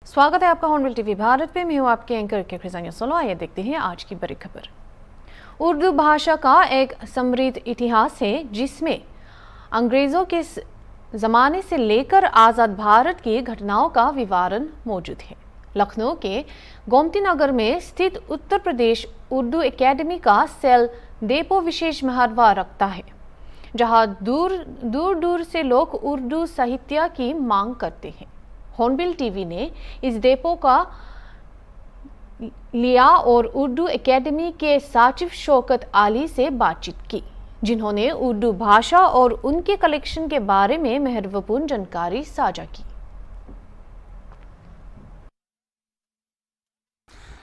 स्वागत है आपका हॉर्नबिल टीवी भारत पे। मैं हूँ आपके एंकर के खिजानिया सोलो। आइए देखते हैं आज की बड़ी खबर। उर्दू भाषा का एक समृद्ध इतिहास है जिसमें अंग्रेजों के ज़माने से लेकर आज़ाद भारत की घटनाओं का विवरण मौजूद है। लखनऊ के गोमती नगर में स्थित उत्तर प्रदेश उर्दू एकेडमी का सेल डेपो विशेष महत्व रखता है, जहां दूर दूर से लोग उर्दू साहित्य की मांग करते हैं। हॉर्नबिल टीवी ने इस डेपो का लिया और उर्दू एकेडमी के सचिव शौकत अली से बातचीत की, जिन्होंने उर्दू भाषा और उनके कलेक्शन के बारे में महत्वपूर्ण जानकारी साझा की।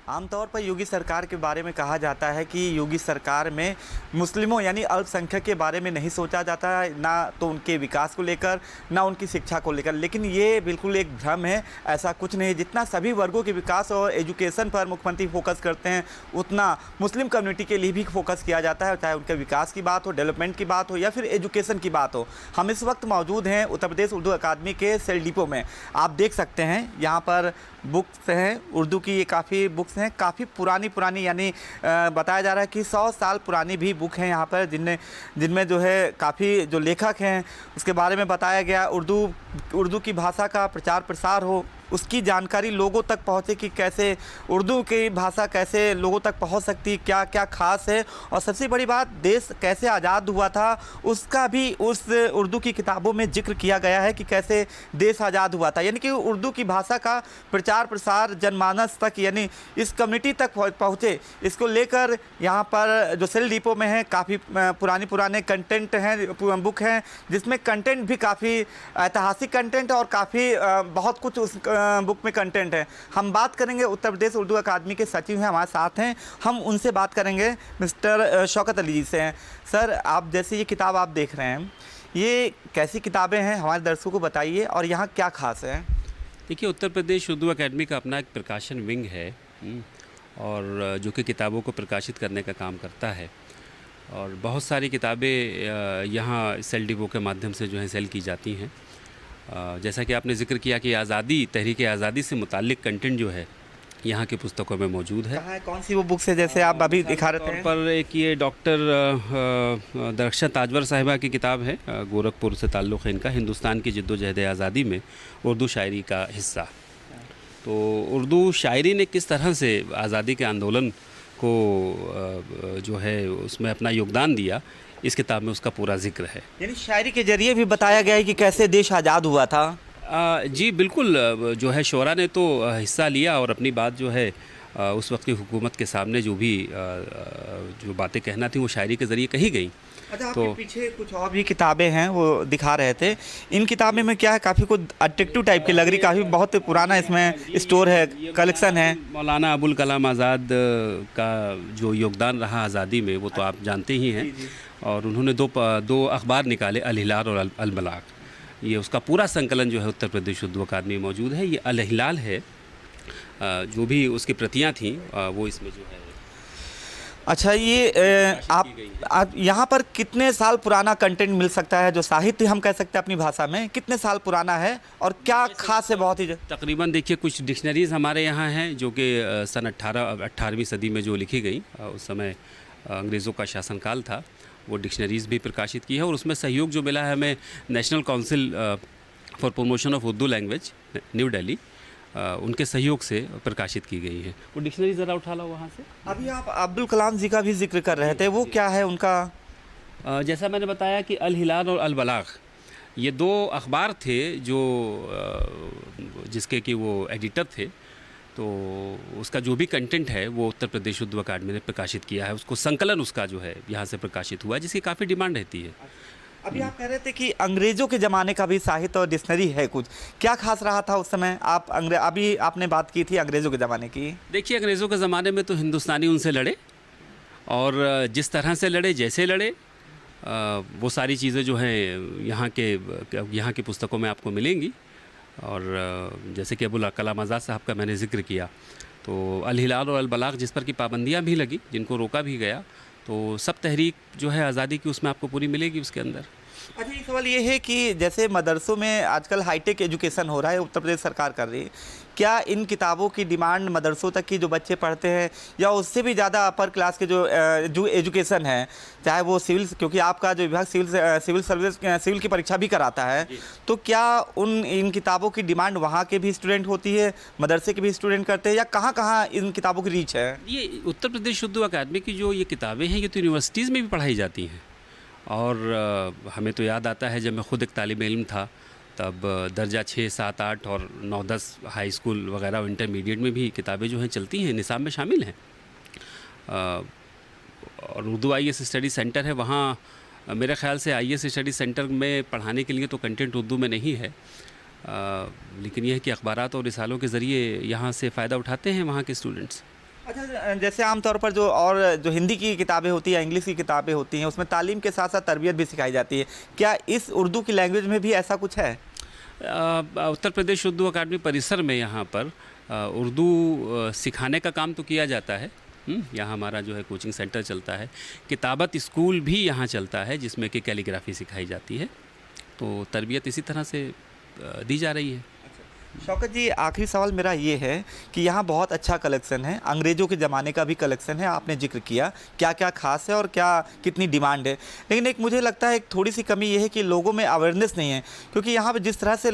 आमतौर पर योगी सरकार के बारे में कहा जाता है कि योगी सरकार में मुस्लिमों यानी अल्पसंख्यक के बारे में नहीं सोचा जाता है, ना तो उनके विकास को लेकर ना उनकी शिक्षा को लेकर। लेकिन ये बिल्कुल एक भ्रम है, ऐसा कुछ नहीं। जितना सभी वर्गों के विकास और एजुकेशन पर मुख्यमंत्री फोकस करते हैं, उतना मुस्लिम कम्युनिटी के लिए भी फोकस किया जाता है, चाहे उनके विकास की बात हो, डेवलपमेंट की बात हो या फिर एजुकेशन की बात हो। हम इस वक्त मौजूद हैं उत्तर प्रदेश उर्दू अकादमी के सेल डिपो में। आप देख सकते हैं यहाँ पर बुक्स हैं उर्दू की, ये काफ़ी बुक्स हैं, काफ़ी पुरानी यानी बताया जा रहा है कि 100 साल पुरानी भी बुक हैं यहाँ पर, जिनमें जो है काफ़ी जो लेखक हैं उसके बारे में बताया गया। उर्दू की भाषा का प्रचार प्रसार हो, उसकी जानकारी लोगों तक पहुँचे कि कैसे उर्दू की भाषा कैसे लोगों तक पहुँच सकती, क्या क्या खास है, और सबसे बड़ी बात देश कैसे आज़ाद हुआ था उसका भी उस उर्दू की किताबों में जिक्र किया गया है कि कैसे देश आज़ाद हुआ था। यानी कि उर्दू की भाषा का प्रचार प्रसार जनमानस तक यानी इस कम्युनिटी तक पहुँचे, इसको लेकर यहाँ पर जो सेल डिपो में है काफ़ी पुराने कंटेंट हैं, बुक हैं, जिसमें कंटेंट भी काफ़ी ऐतिहासिक कंटेंट और काफ़ी बहुत कुछ उस बुक में कंटेंट है। हम बात करेंगे उत्तर प्रदेश उर्दू अकादमी के सचिव हैं, हमारे साथ हैं, हम उनसे बात करेंगे। मिस्टर शौकत अली जी से हैं। सर, आप जैसे ये किताब आप देख रहे हैं, ये कैसी किताबें हैं हमारे दर्शकों को बताइए, और यहाँ क्या खास है? देखिए, उत्तर प्रदेश उर्दू अकेडमी का अपना एक प्रकाशन विंग है और जो कि किताबों को प्रकाशित करने का काम करता है, और बहुत सारी किताबें यहाँ सेल डिपो के माध्यम से जो है सेल की जाती हैं। जैसा कि आपने जिक्र किया कि तहरीक आज़ादी से मुताल्लिक कंटेंट जो है यहाँ की पुस्तकों में मौजूद है। कौन सी वो बुक्स है जैसे आप अभी दिखा रहे थे? पर एक ये डॉक्टर दरख्शां ताजवर साहिबा की किताब है, गोरखपुर से ताल्लुक़ है इनका, हिंदुस्तान की जद्दोजहद आज़ादी में उर्दू शायरी का हिस्सा। तो उर्दू शायरी ने किस तरह से आज़ादी के आंदोलन को जो है उसमें अपना योगदान दिया, इस किताब में उसका पूरा जिक्र है। यानी शायरी के जरिए भी बताया गया है कि कैसे देश आज़ाद हुआ था। जी बिल्कुल, जो है शोरा ने तो हिस्सा लिया और अपनी बात जो है उस वक्त की हुकूमत के सामने जो भी जो बातें कहना थी वो शायरी के ज़रिए कही गई। अच्छा, तो पीछे कुछ और भी किताबें हैं वो दिखा रहे थे। इन किताबें में क्या है, काफ़ी कुछ अट्रैक्टिव टाइप की लग रही, काफ़ी बहुत पुराना इसमें स्टोर है, कलेक्शन है। मौलाना अबुल कलाम आज़ाद का जो योगदान रहा आज़ादी में वो तो आप जानते ही हैं। और उन्होंने दो अखबार निकाले, अल हिलाल और अल बलाग। ये उसका पूरा संकलन जो है उत्तर प्रदेश उर्दू अकादमी में मौजूद है। ये अल हिलाल है, जो भी उसकी प्रतियां थीं वो इसमें जो है। अच्छा, ये आप यहाँ पर कितने साल पुराना कंटेंट मिल सकता है, जो साहित्य हम कह सकते हैं अपनी भाषा में, कितने साल पुराना है और क्या खास है? बहुत ही तकरीबन देखिए, कुछ डिक्शनरीज़ हमारे यहाँ हैं जो कि सन 18वीं सदी में जो लिखी गई, उस समय अंग्रेज़ों का शासनकाल था, वो डिक्शनरीज़ भी प्रकाशित की है। और उसमें सहयोग जो मिला है हमें national council for promotion of Urdu language new Delhi, उनके सहयोग से प्रकाशित की गई है। वो डिक्शनरी ज़रा उठा लो वहाँ से। अभी आप अब्दुल कलाम जी का भी जिक्र कर रहे थे, वो क्या है उनका? जैसा मैंने बताया कि अल हिलाल और अल बलाग ये दो अखबार थे जो जिसके कि वो एडिटर थे। तो उसका जो भी कंटेंट है वो उत्तर प्रदेश उर्दू अकादमी ने प्रकाशित किया है, उसको संकलन उसका जो है यहाँ से प्रकाशित हुआ है, जिसकी काफ़ी डिमांड रहती है। अभी आप कह रहे थे कि अंग्रेज़ों के ज़माने का भी साहित्य और डिक्शनरी है, कुछ क्या खास रहा था उस समय? अभी आपने बात की थी अंग्रेज़ों के ज़माने की। देखिए, अंग्रेज़ों के ज़माने में तो हिंदुस्तानी उनसे लड़े, और जिस तरह से लड़े, जैसे लड़े, वो सारी चीज़ें जो हैं यहाँ की पुस्तकों में आपको मिलेंगी। और जैसे कि अबुल कलाम आज़ाद साहब का मैंने जिक्र किया, तो अल हिलाल और अल बलाग जिस पर की पाबंदियाँ भी लगी, जिनको रोका भी गया, तो सब तहरीक जो है आज़ादी की उसमें आपको पूरी मिलेगी उसके अंदर। अच्छा, ये सवाल ये है कि जैसे मदरसों में आजकल हाईटेक एजुकेशन हो रहा है, उत्तर प्रदेश सरकार कर रही है, क्या इन किताबों की डिमांड मदरसों तक की जो बच्चे पढ़ते हैं या उससे भी ज़्यादा अपर क्लास के जो एजुकेशन है, चाहे वो सिविल, क्योंकि आपका जो विभाग सिविल की परीक्षा भी कराता है, तो क्या इन किताबों की डिमांड वहाँ के भी स्टूडेंट होती है, मदरसे के भी स्टूडेंट करते हैं, या कहाँ कहाँ इन किताबों की रीच है? ये उत्तर प्रदेश उर्दू अकादमी की जो ये किताबें हैं ये तो यूनिवर्सिटीज़ में भी पढ़ाई जाती हैं। और हमें तो याद आता है जब मैं ख़ुद एक तालिब इल्म था तब दर्जा 6, 7, 8 और 9, 10 हाई स्कूल वगैरह और इंटरमीडिएट में भी किताबें जो हैं चलती हैं, निसाब में शामिल हैं। और उर्दू IAS स्टडी सेंटर है, वहाँ मेरे ख़्याल से IAS स्टडी सेंटर में पढ़ाने के लिए तो कंटेंट उर्दू में नहीं है, लेकिन यह है कि अखबारात और रिसालों के ज़रिए यहाँ से फ़ायदा उठाते हैं वहाँ के स्टूडेंट्स। अच्छा, जैसे आमतौर पर जो हिंदी की किताबें होती हैं, इंग्लिश की किताबें होती हैं, उसमें तालीम के साथ साथ तरबियत भी सिखाई जाती है, क्या इस उर्दू की लैंग्वेज में भी ऐसा कुछ है? उत्तर प्रदेश उर्दू अकादमी परिसर में यहाँ पर उर्दू सिखाने का काम तो किया जाता है। यहाँ हमारा जो है कोचिंग सेंटर चलता है, किताबत स्कूल भी यहाँ चलता है जिसमें कि कैलीग्राफी सिखाई जाती है, तो तरबियत इसी तरह से दी जा रही है। शौकत जी, आखिरी सवाल मेरा ये है कि यहाँ बहुत अच्छा कलेक्शन है, अंग्रेज़ों के ज़माने का भी कलेक्शन है, आपने जिक्र किया क्या क्या खास है और क्या कितनी डिमांड है, लेकिन एक मुझे लगता है एक थोड़ी सी कमी ये है कि लोगों में अवेयरनेस नहीं है, क्योंकि यहाँ पे जिस तरह से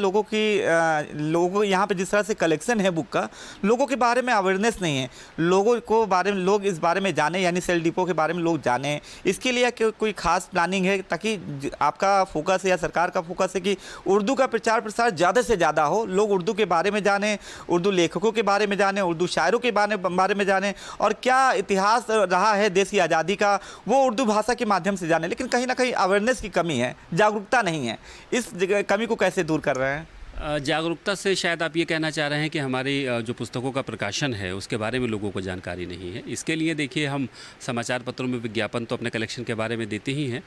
यहाँ पे जिस तरह से कलेक्शन है बुक का, लोगों के बारे में अवेयरनेस नहीं है, लोग इस बारे में जाने, यानी सेल डिपो के बारे में लोग जाने, इसके लिए कोई खास प्लानिंग है ताकि आपका फोकस या सरकार का फोकस है कि उर्दू का प्रचार प्रसार ज़्यादा से ज़्यादा हो, लोग उर्दू के बारे में जाने, उर्दू लेखकों के बारे में जाने, उर्दू शायरों के बारे में जाने, और क्या इतिहास रहा है देश की आज़ादी का वो उर्दू भाषा के माध्यम से जाने, लेकिन कहीं ना कहीं अवेयरनेस की कमी है, जागरूकता नहीं है। इस कमी को कैसे दूर कर रहे हैं? जागरूकता से शायद आप ये कहना चाह रहे हैं कि हमारी जो पुस्तकों का प्रकाशन है उसके बारे में लोगों को जानकारी नहीं है। इसके लिए देखिए, हम समाचार पत्रों में विज्ञापन तो अपने कलेक्शन के बारे में देते ही हैं,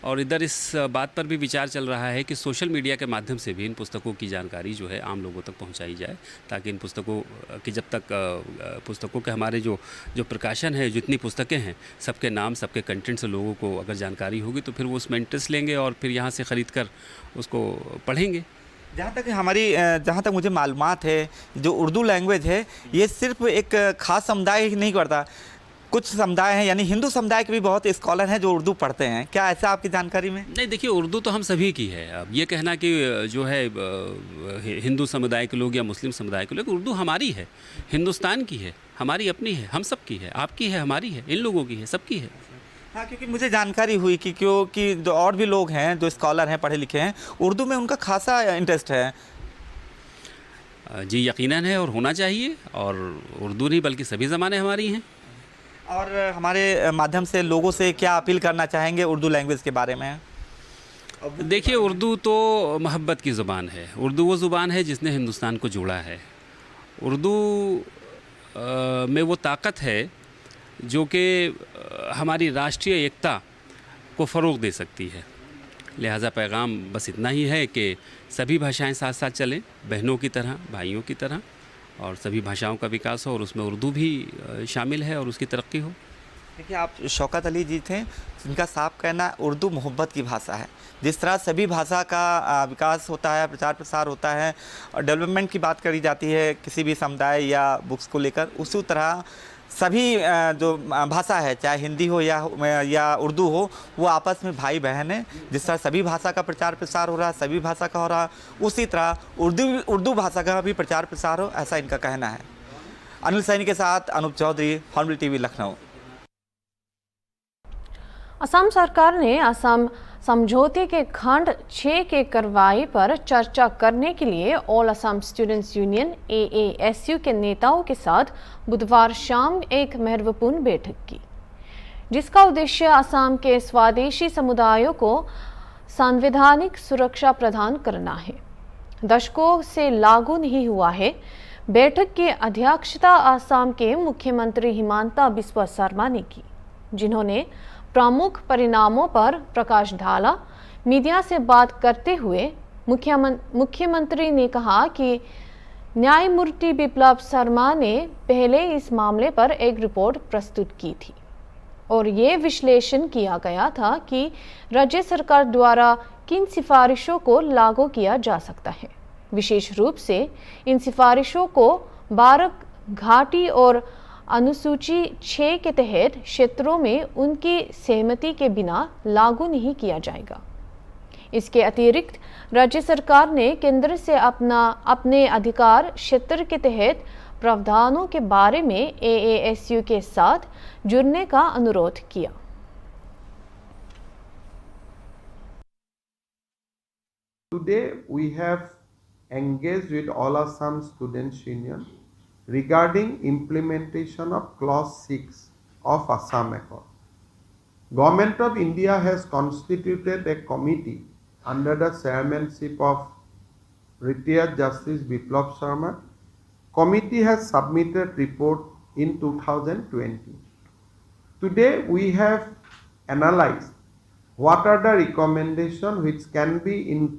और इधर इस बात पर भी विचार चल रहा है कि सोशल मीडिया के माध्यम से भी इन पुस्तकों की जानकारी जो है आम लोगों तक पहुंचाई जाए, ताकि इन पुस्तकों की जब तक पुस्तकों के हमारे जो प्रकाशन है, जितनी पुस्तकें हैं, सबके नाम, सबके कंटेंट से लोगों को अगर जानकारी होगी तो फिर वो उसमें इंटरेस्ट लेंगे और फिर यहाँ से ख़रीद कर उसको पढ़ेंगे। जहाँ तक मुझे मालूमात है, जो उर्दू लैंग्वेज है ये सिर्फ एक ख़ास समुदाय ही नहीं पढ़ता, कुछ समुदाय हैं, यानी हिंदू समुदाय के भी बहुत स्कॉलर हैं जो उर्दू पढ़ते हैं, क्या ऐसा आपकी जानकारी में? नहीं, देखिए, उर्दू तो हम सभी की है। अब ये कहना कि जो है हिंदू समुदाय के लोग या मुस्लिम समुदाय के लोग, उर्दू हमारी है, हिंदुस्तान की है, हमारी अपनी है, हम सब की है, आपकी है, हमारी है, इन लोगों की है, सबकी है। हाँ, क्योंकि मुझे जानकारी हुई कि क्योंकि जो और भी लोग हैं जो स्कॉलर हैं, पढ़े लिखे हैं, उर्दू में उनका खासा इंटरेस्ट है। जी, यकीनन है और होना चाहिए, और उर्दू नहीं बल्कि सभी ज़बानें हमारी हैं। और हमारे माध्यम से लोगों से क्या अपील करना चाहेंगे उर्दू लैंग्वेज के बारे में? देखिए, उर्दू तो मोहब्बत की ज़ुबान है, उर्दू वो ज़ुबान है जिसने हिंदुस्तान को जोड़ा है। उर्दू में वो ताकत है जो कि हमारी राष्ट्रीय एकता को फ़रोग़ दे सकती है। लिहाजा पैगाम बस इतना ही है कि सभी भाषाएं साथ साथ चलें, बहनों की तरह, भाइयों की तरह, और सभी भाषाओं का विकास हो और उसमें उर्दू भी शामिल है और उसकी तरक्की हो। देखिए, आप शौकत अली जी थे जिनका साफ कहना उर्दू मोहब्बत की भाषा है। जिस तरह सभी भाषा का विकास होता है, प्रचार प्रसार होता है और डेवलपमेंट की बात करी जाती है किसी भी समुदाय या बुक्स को लेकर, उसी तरह सभी जो भाषा है, चाहे हिंदी हो या उर्दू हो, वो आपस में भाई बहन है। जिस तरह सभी भाषा का प्रचार प्रसार हो रहा है, सभी भाषा का हो रहा है, उसी तरह उर्दू भाषा का भी प्रचार प्रसार हो, ऐसा इनका कहना है। अनिल सैनी के साथ अनूप चौधरी, हॉर्नबिल टीवी, लखनऊ। असम सरकार ने असम समझौते के खंड 6 के कार्रवाई पर चर्चा करने के लिए all Assam students union AASU के नेताओं के साथ बुधवार शाम एक महत्वपूर्ण बैठक की, जिसका उद्देश्य असम के स्वदेशी समुदायों को संवैधानिक सुरक्षा प्रदान करना है। दशकों से लागू नहीं हुआ है। बैठक की अध्यक्षता असम के मुख्यमंत्री हिमंता बिस्वा शर्मा ने की, जिन्होंने प्रमुख परिणामों पर प्रकाश डाला। मीडिया से बात करते हुए मुख्यमंत्री ने कहा कि न्यायमूर्ति बिप्लब शर्मा ने पहले इस मामले पर एक रिपोर्ट प्रस्तुत की थी। और ये विश्लेषण किया गया था कि राज्य सरकार द्वारा किन सिफारिशों को लागू किया जा सकता है। विशेष रूप से इन सिफारिशों को बारक घाटी और अनुसूची 6 के तहत क्षेत्रों में उनकी सहमति के बिना लागू नहीं किया जाएगा। इसके अतिरिक्त राज्य सरकार ने केंद्र से अपने अधिकार क्षेत्र के तहत प्रावधानों के बारे में AASU के साथ जुड़ने का अनुरोध किया। Today we have engaged with all Assam Students Union regarding implementation of Clause 6 of Assam Accord. Government of India has constituted a committee under the chairmanship of retired Justice Biplab Sharma. Committee has submitted report in 2020. Today we have analyzed what are the recommendations which can be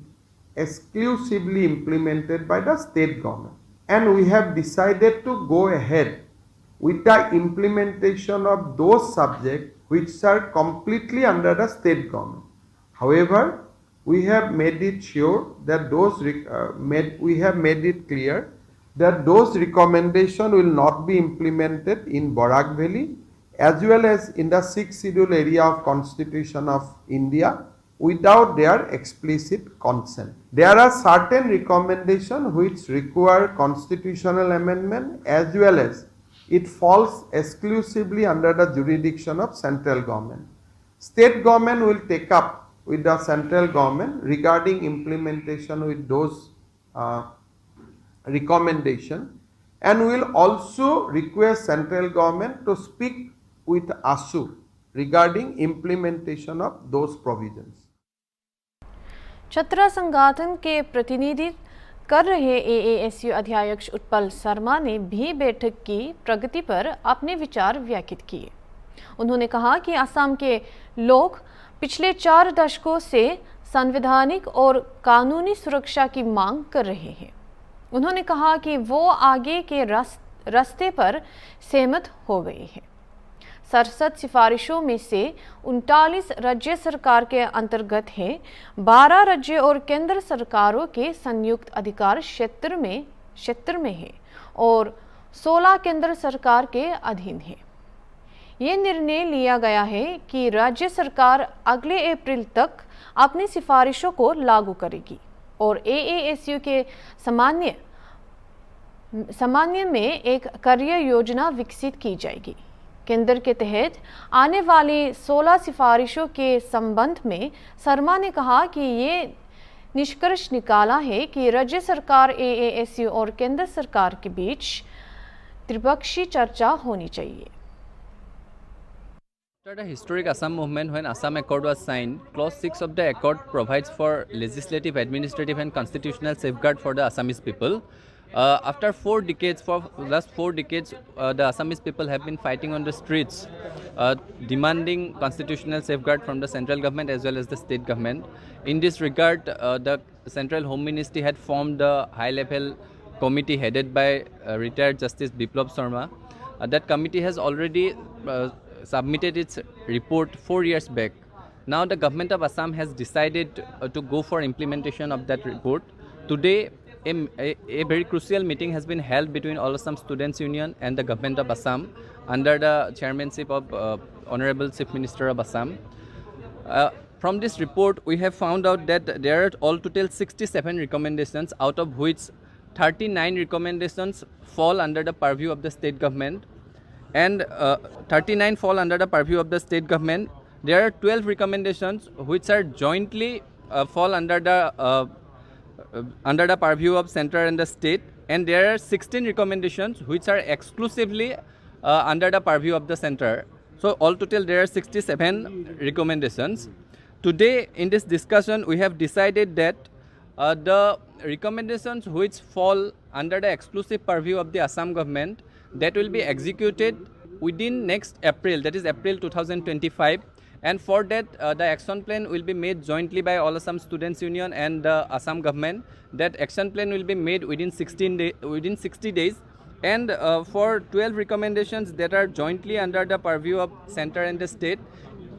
exclusively implemented by the state government, and we have decided to go ahead with the implementation of those subjects which are completely under the state government. However, we have made it sure that we have made it clear that those recommendations will not be implemented in Barak Valley as well as in the 6th schedule area of Constitution of India without their explicit consent. There are certain recommendations which require constitutional amendment as well as it falls exclusively under the jurisdiction of central government. State government will take up with the central government regarding implementation with those recommendation, and will also request central government to speak with ASU regarding implementation of those provisions. Chatra संगठन के प्रतिनिधित्व कर रहे AASU अध्यक्ष उत्पल शर्मा ने भी बैठक की प्रगति पर अपने विचार व्यक्त किए। उन्होंने कहा कि असम के लोग पिछले 4 दशकों से संवैधानिक और कानूनी सुरक्षा की मांग कर रहे हैं। उन्होंने कहा कि वो आगे के रास्ते पर सहमत हो गए हैं। 67 सिफारिशों में से 39 राज्य सरकार के अंतर्गत हैं, 12 राज्य और केंद्र सरकारों के संयुक्त अधिकार क्षेत्र में है और 16 केंद्र सरकार के अधीन है। ये निर्णय लिया गया है कि राज्य सरकार अगले अप्रैल तक अपनी सिफारिशों को लागू करेगी और AASU के सामान्य में एक कार्य योजना विकसित की जाएगी। केंद्र के तहत आने वाली 16 सिफारिशों के संबंध में शर्मा ने कहा कि ये निष्कर्ष निकाला है कि राज्य सरकार, AASU और केंद्र सरकार के बीच त्रिपक्षीय चर्चा होनी चाहिए। After the historic Assam movement, when Assam Accord was signed, Clause 6 of the Accord provides for legislative, administrative and constitutional safeguard for the Assamese people. After 4 decades, for last 4 decades, the Assamese people have been fighting on the streets, demanding constitutional safeguard from the central government as well as the state government. In this regard, the Central Home Ministry had formed the high-level committee headed by retired Justice Biplab Sharma. That committee has already submitted its report 4 years back. Now the government of Assam has decided to go for implementation of that report. Today, a very crucial meeting has been held between All Assam Students Union and the government of Assam under the chairmanship of Honorable Chief Minister of Assam. From this report, we have found out that there are all total 67 recommendations, out of which 39 recommendations fall under the purview of the state government, and 39 fall under the purview of the state government. There are 12 recommendations which are jointly fall under the purview of center and the state, and there are 16 recommendations which are exclusively under the purview of the center. So all total there are 67 recommendations. Today in this discussion we have decided that the recommendations which fall under the exclusive purview of the Assam government, that will be executed within next April, that is April 2025, and for that the action plan will be made jointly by All Assam Students Union and the Assam government. That action plan will be made within 60 days, And for 12 recommendations that are jointly under the purview of center and the state,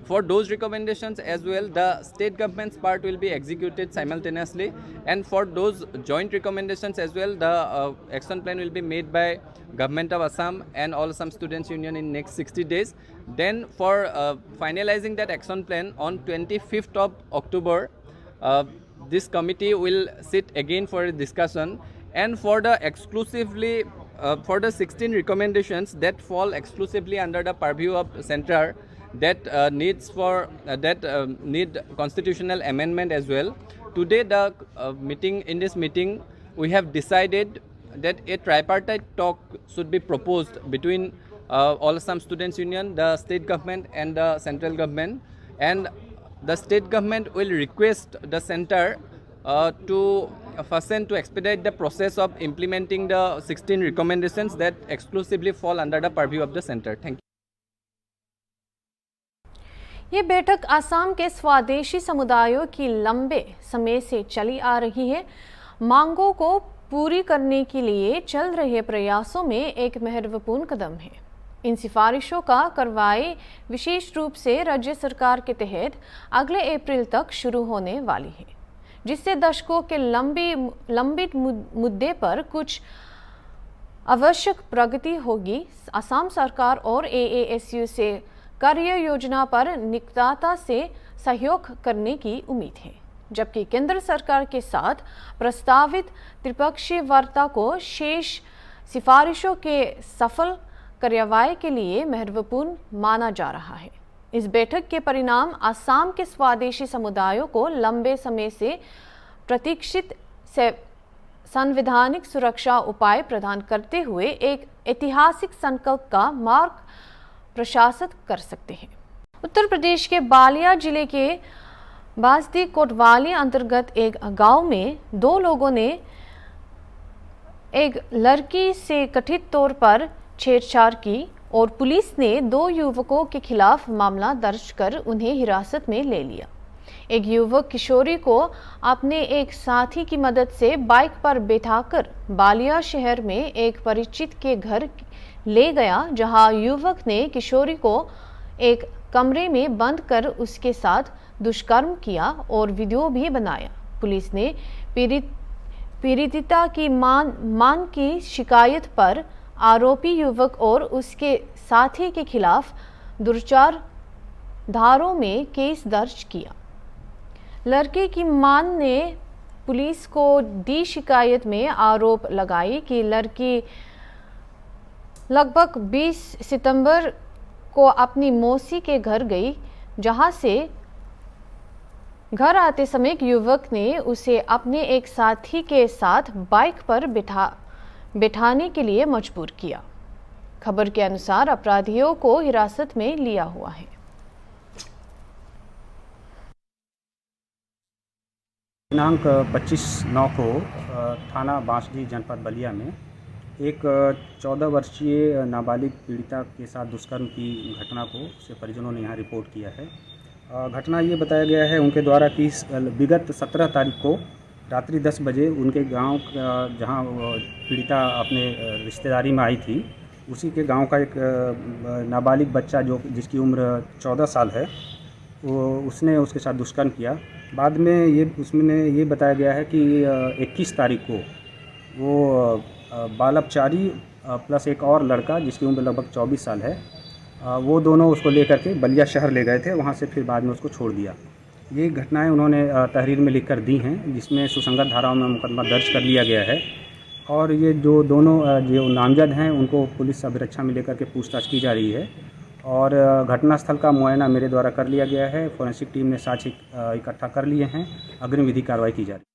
for those recommendations as well, the state government's part will be executed simultaneously, and for those joint recommendations as well, the action plan will be made by Government of Assam and All Assam Students Union in next 60 days. Then for finalizing that action plan on 25th of October, this committee will sit again for a discussion, and for the exclusively for the 16 recommendations that fall exclusively under the purview of center, that need constitutional amendment as well. Today, the in this meeting, we have decided that a tripartite talk should be proposed between All Assam Students Union, the state government, and the central government. And the state government will request the center to fasten to expedite the process of implementing the 16 recommendations that exclusively fall under the purview of the center. Thank you. ये बैठक असम के स्वदेशी समुदायों की लंबे समय से चली आ रही है मांगों को पूरी करने के लिए चल रहे प्रयासों में एक महत्वपूर्ण कदम है। इन सिफारिशों का कार्रवाई विशेष रूप से राज्य सरकार के तहत अगले अप्रैल तक शुरू होने वाली है, जिससे दशकों के लंबित मुद्दे पर कुछ आवश्यक प्रगति होगी। असम सरकार और AASU से कार्य योजना पर निकटता से सहयोग करने की उम्मीद है, जबकि केंद्र सरकार के साथ प्रस्तावित त्रिपक्षीय वार्ता को शेष सिफारिशों के सफल कार्रवाई के लिए महत्वपूर्ण माना जा रहा है। इस बैठक के परिणाम असम के स्वदेशी समुदायों को लंबे समय से प्रतीक्षित संवैधानिक सुरक्षा उपाय प्रदान करते हुए एक ऐतिहासिक संकल्प का मार्ग प्रशस्त कर सकते हैं। उत्तर प्रदेश के बालिया जिले के बास्ती कोतवाली अंतर्गत एक गांव में दो लोगों ने एक लड़की से कथित तौर पर छेड़छाड़ की और पुलिस ने दो युवकों के खिलाफ मामला दर्ज कर उन्हें हिरासत में ले लिया। एक युवक किशोरी को अपने एक साथी की मदद से बाइक पर बैठाकर बालिया शहर में एक परिचित के घर ले गया, जहां युवक ने किशोरी को एक कमरे में बंद कर उसके साथ दुष्कर्म किया और वीडियो भी बनाया। पुलिस ने पीड़िता की मां की शिकायत पर आरोपी युवक और उसके साथी के खिलाफ दुर्व्यवहार धाराओं में केस दर्ज किया। लड़के की मां ने पुलिस को दी शिकायत में आरोप लगाई कि लड़की लगभग 20 सितंबर को अपनी मौसी के घर गई, जहां से घर आते समय युवक ने उसे अपने एक साथी के साथ बाइक पर बैठाने के लिए मजबूर किया। खबर के अनुसार अपराधियों को हिरासत में लिया हुआ है। दिनांक 25/9 को थाना बांसडीह जनपद बलिया में एक 14 वर्षीय नाबालिग पीड़िता के साथ दुष्कर्म की घटना को उसके परिजनों ने यहाँ रिपोर्ट किया है। घटना ये बताया गया है उनके द्वारा कि विगत 17 तारीख को रात्रि 10 बजे उनके गांव जहां पीड़िता अपने रिश्तेदारी में आई थी, उसी के गांव का एक नाबालिग बच्चा जिसकी उम्र 14 साल है, उसने उसके साथ दुष्कर्म किया। बाद में उसमें ये बताया गया है कि 21 तारीख को वो बालपचारी प्लस एक और लड़का जिसकी उम्र लगभग 24 साल है, वो दोनों उसको लेकर के बलिया शहर ले गए थे। वहाँ से फिर बाद में उसको छोड़ दिया। ये घटनाएं उन्होंने तहरीर में लिखकर दी हैं, जिसमें सुसंगत धाराओं में मुकदमा दर्ज कर लिया गया है। और ये जो दोनों जो नामजद हैं उनको पुलिस अभिरक्षा में लेकर के पूछताछ की जा रही है। और घटनास्थल का मुआयना मेरे द्वारा कर लिया गया है। फोरेंसिक टीम ने साक्ष्य इकट्ठा कर लिए हैं। अग्रिम विधि कार्रवाई की जा रही है।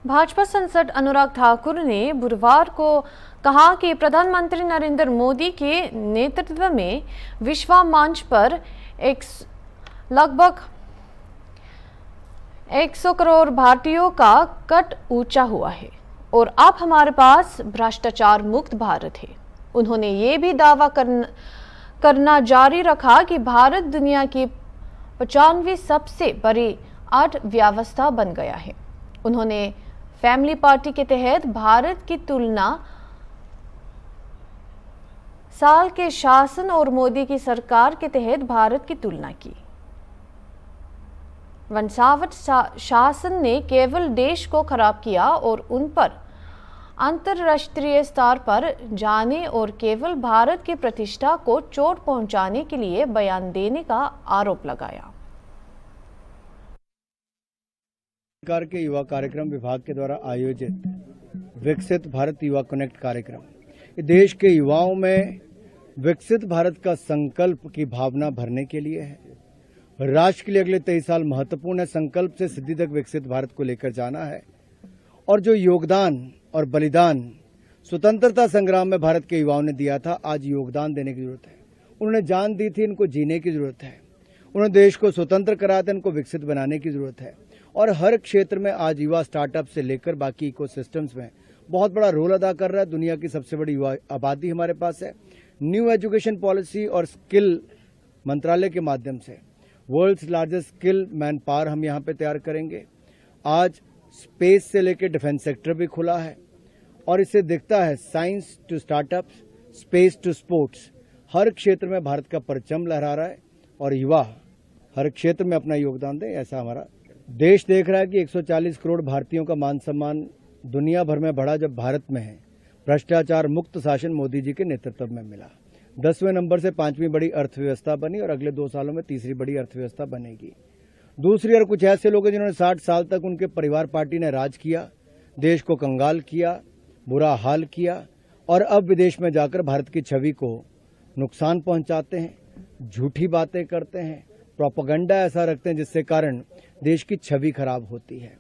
भाजपा सांसद अनुराग ठाकुर ने बुधवार को कहा कि प्रधानमंत्री नरेंद्र मोदी के नेतृत्व में विश्व मंच पर लगभग 100 करोड़ भारतीयों का कद ऊंचा हुआ है और अब हमारे पास भ्रष्टाचार मुक्त भारत है। उन्होंने ये भी दावा करना जारी रखा कि भारत दुनिया की 95वीं सबसे बड़ी अर्थव्यवस्था बन गया है। उन्होंने फैमिली पार्टी के तहत भारत की तुलना साल के शासन और मोदी की सरकार के तहत भारत की तुलना की। वंशावट शासन ने केवल देश को खराब किया और उन पर अंतर्राष्ट्रीय स्तर पर जाने और केवल भारत की प्रतिष्ठा को चोट पहुंचाने के लिए बयान देने का आरोप लगाया। सरकार के युवा कार्यक्रम विभाग के द्वारा आयोजित विकसित भारत युवा कनेक्ट कार्यक्रम देश के युवाओं में विकसित भारत का संकल्प की भावना भरने के लिए है। राष्ट्र के लिए अगले 23 साल महत्वपूर्ण है। संकल्प से सिद्धि तक विकसित भारत को लेकर जाना है और जो योगदान और बलिदान स्वतंत्रता संग्राम में भारत के युवाओं ने दिया था, आज योगदान देने की जरूरत है। उन्होंने जान दी थी, इनको जीने की जरूरत है। उन्होंने देश को स्वतंत्र कराया था, इनको विकसित बनाने की जरूरत है। और हर क्षेत्र में आज युवा स्टार्टअप से लेकर बाकी इकोसिस्टम्स में बहुत बड़ा रोल अदा कर रहा है। दुनिया की सबसे बड़ी युवा आबादी हमारे पास है। न्यू एजुकेशन पॉलिसी और स्किल मंत्रालय के माध्यम से world's largest skill man power हम यहाँ पे तैयार करेंगे। आज स्पेस से लेकर डिफेंस सेक्टर भी खुला है और इससे दिखता है science to startups, space to sports, हर क्षेत्र में भारत का परचम लहरा रहा है और युवा हर क्षेत्र में अपना योगदान दें, ऐसा हमारा देश देख रहा है कि 140 करोड़ भारतीयों का मान सम्मान दुनिया भर में बढ़ा जब भारत में है भ्रष्टाचार मुक्त शासन मोदी जी के नेतृत्व में मिला। 10वें नंबर से 5वीं बड़ी अर्थव्यवस्था बनी और अगले 2 सालों में तीसरी बड़ी अर्थव्यवस्था बनेगी। दूसरी ओर कुछ ऐसे लोग हैं जिन्होंने 60 साल तक उनके परिवार पार्टी ने राज किया, देश को कंगाल किया, बुरा हाल किया और अब विदेश में जाकर भारत की छवि को नुकसान पहुंचाते हैं, झूठी बातें करते हैं, प्रोपेगेंडा ऐसा रखते हैं जिससे कारण देश की छवि खराब होती है।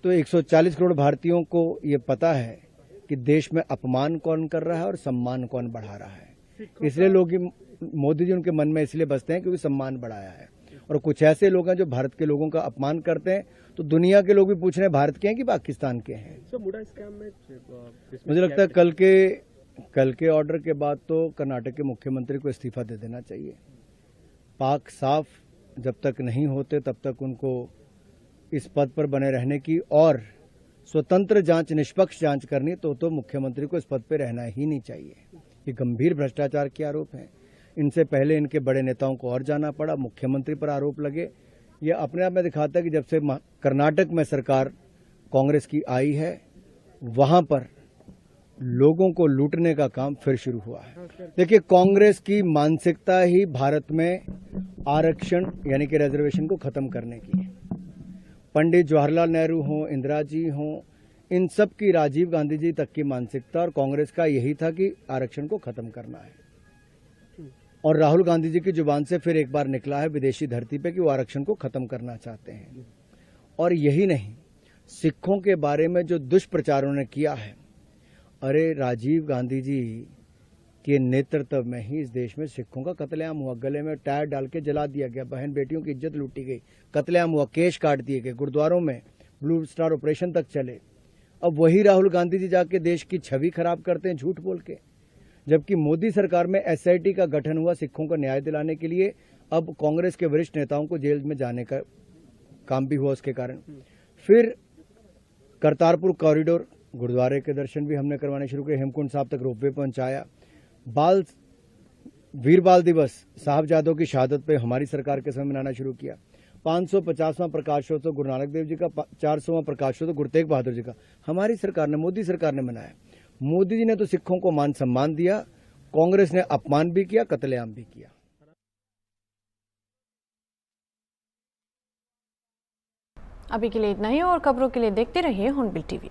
तो 140 करोड़ भारतीयों को ये पता है कि देश में अपमान कौन कर रहा है और सम्मान कौन बढ़ा रहा है। इसलिए लोग मोदी जी उनके मन में इसलिए बसते हैं क्योंकि सम्मान बढ़ाया है। और कुछ ऐसे लोग हैं जो भारत के लोगों का अपमान करते हैं, तो दुनिया के लोग भी पूछ रहे हैं भारत के हैं कि पाकिस्तान के हैं। मुझे लगता है कल के ऑर्डर के बाद तो कर्नाटक के मुख्यमंत्री को इस्तीफा दे देना चाहिए। पाक साफ जब तक नहीं होते तब तक उनको इस पद पर बने रहने की और स्वतंत्र जांच, निष्पक्ष जांच करनी तो मुख्यमंत्री को इस पद पर रहना ही नहीं चाहिए। ये गंभीर भ्रष्टाचार के आरोप हैं। इनसे पहले इनके बड़े नेताओं को और जाना पड़ा, मुख्यमंत्री पर आरोप लगे। ये अपने आप में दिखाता है कि जब से कर्नाटक में सरकार कांग्रेस की आई है वहां पर लोगों को लूटने का काम फिर शुरू हुआ है। देखिए, कांग्रेस की मानसिकता ही भारत में आरक्षण यानी कि रिजर्वेशन को खत्म करने की है। पंडित जवाहरलाल नेहरू हों, इंदिरा जी हों, इन सब की, राजीव गांधी जी तक की मानसिकता और कांग्रेस का यही था कि आरक्षण को खत्म करना है। और राहुल गांधी जी की जुबान से फिर एक बार निकला है विदेशी धरती पे कि वो आरक्षण को खत्म करना चाहते हैं। और यही नहीं, सिखों के बारे में जो दुष्प्रचार उन्होंने किया है, अरे राजीव गांधी जी के नेतृत्व में ही इस देश में सिखों का कत्लेआम हुआ। गले में टायर डाल के जला दिया गया, बहन बेटियों की इज्जत लूटी गई, कत्लेआम हुआ, केश काट दिए गए, गुरुद्वारों में ब्लू स्टार ऑपरेशन तक चले। अब वही राहुल गांधी जी जाके देश की छवि खराब करते हैं झूठ बोल के। जबकि मोदी सरकार में एसआईटी का गठन हुआ सिखों को न्याय दिलाने के लिए। अब कांग्रेस के वरिष्ठ नेताओं को जेल में जाने का काम भी हुआ उसके कारण। फिर करतारपुर कॉरिडोर, गुरुद्वारे के दर्शन भी हमने करवाने शुरू किए, हेमकुंड साहब तक रोपवे पहुंचाया। वीर बाल दिवस साहबजादों की शहादत पे हमारी सरकार के समय मनाना शुरू किया। 550वां प्रकाशोत्सव गुरु नानक देव जी का, 400वां प्रकाशोत्सव गुरु तेग बहादुर जी का हमारी सरकार ने, मोदी सरकार ने मनाया। मोदी जी ने तो सिखों को मान सम्मान दिया, कांग्रेस ने अपमान भी किया, कत्लेआम भी किया। अभी के लिए इतना ही और खबरों के लिए देखते रहिए हॉर्नबिल टीवी।